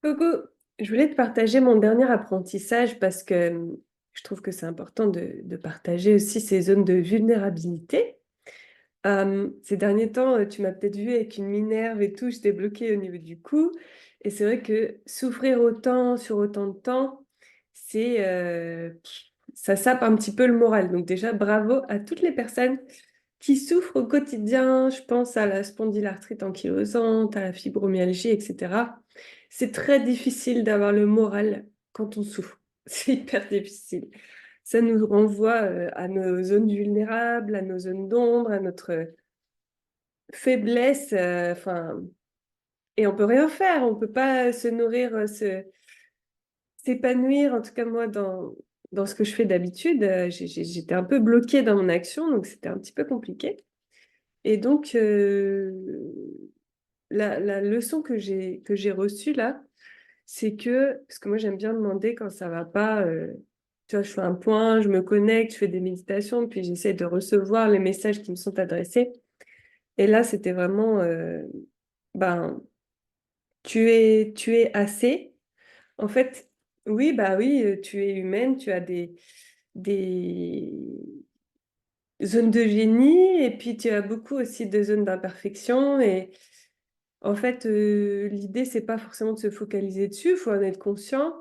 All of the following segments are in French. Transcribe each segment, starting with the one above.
Coucou, je voulais te partager mon dernier apprentissage parce que je trouve que c'est important de partager aussi ces zones de vulnérabilité. Ces derniers temps, tu m'as peut-être vu avec une minerve et tout, j'étais bloquée au niveau du cou. Et c'est vrai que souffrir autant sur autant de temps, c'est, ça sape un petit peu le moral. Donc déjà, bravo à toutes les personnes qui souffrent au quotidien. Je pense à la spondylarthrite ankylosante, à la fibromyalgie, etc. C'est très difficile d'avoir le moral quand on souffre. C'est hyper difficile. Ça nous renvoie à nos zones vulnérables, à nos zones d'ombre, à notre faiblesse. Enfin, et on peut rien faire. On peut pas se nourrir, s'épanouir. En tout cas, moi, dans ce que je fais d'habitude, j'étais un peu bloquée dans mon action, donc c'était un petit peu compliqué. Et donc, la leçon que j'ai reçue là, c'est que, parce que moi j'aime bien demander quand ça va pas, tu vois, je fais un point, je me connecte, je fais des méditations, puis j'essaie de recevoir les messages qui me sont adressés. Et là, c'était vraiment, ben, tu es assez. En fait, oui, bah oui, tu es humaine, tu as des zones de génie, et puis tu as beaucoup aussi de zones d'imperfection. Et en fait, l'idée, c'est pas forcément de se focaliser dessus, il faut en être conscient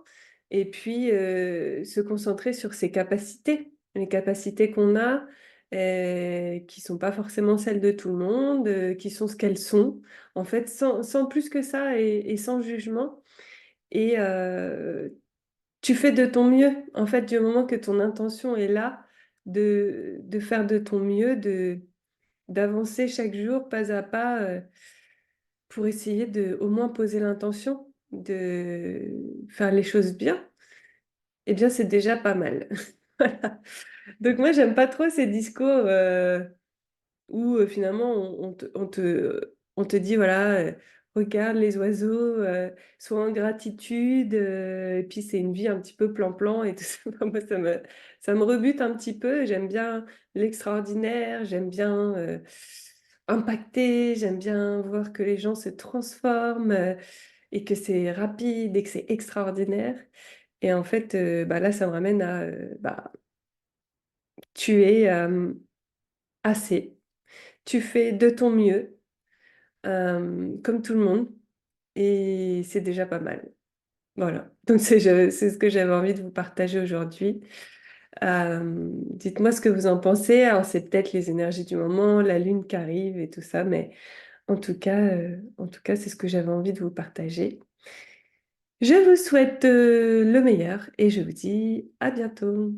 et puis se concentrer sur ses capacités, les capacités qu'on a, qui sont pas forcément celles de tout le monde, qui sont ce qu'elles sont, en fait, sans plus que ça et sans jugement. Et tu fais de ton mieux, en fait, du moment que ton intention est là, de faire de ton mieux, d'avancer chaque jour, pas à pas. Pour essayer de au moins poser l'intention de faire les choses bien, eh bien c'est déjà pas mal. Voilà. Donc moi j'aime pas trop ces discours où finalement on te dit voilà, regarde les oiseaux, sois en gratitude, et puis c'est une vie un petit peu plan-plan et tout ça. Moi ça me rebute un petit peu. J'aime bien l'extraordinaire, j'aime bien impacter, j'aime bien voir que les gens se transforment et que c'est rapide et que c'est extraordinaire. Et en fait, bah là, ça me ramène à bah, tu es assez, tu fais de ton mieux, comme tout le monde, et c'est déjà pas mal. Voilà. Donc c'est ce que j'avais envie de vous partager aujourd'hui. Dites-moi ce que vous en pensez. Alors c'est peut-être les énergies du moment, la lune qui arrive et tout ça, mais en tout cas, c'est ce que j'avais envie de vous partager. Je vous souhaite le meilleur et je vous dis à bientôt.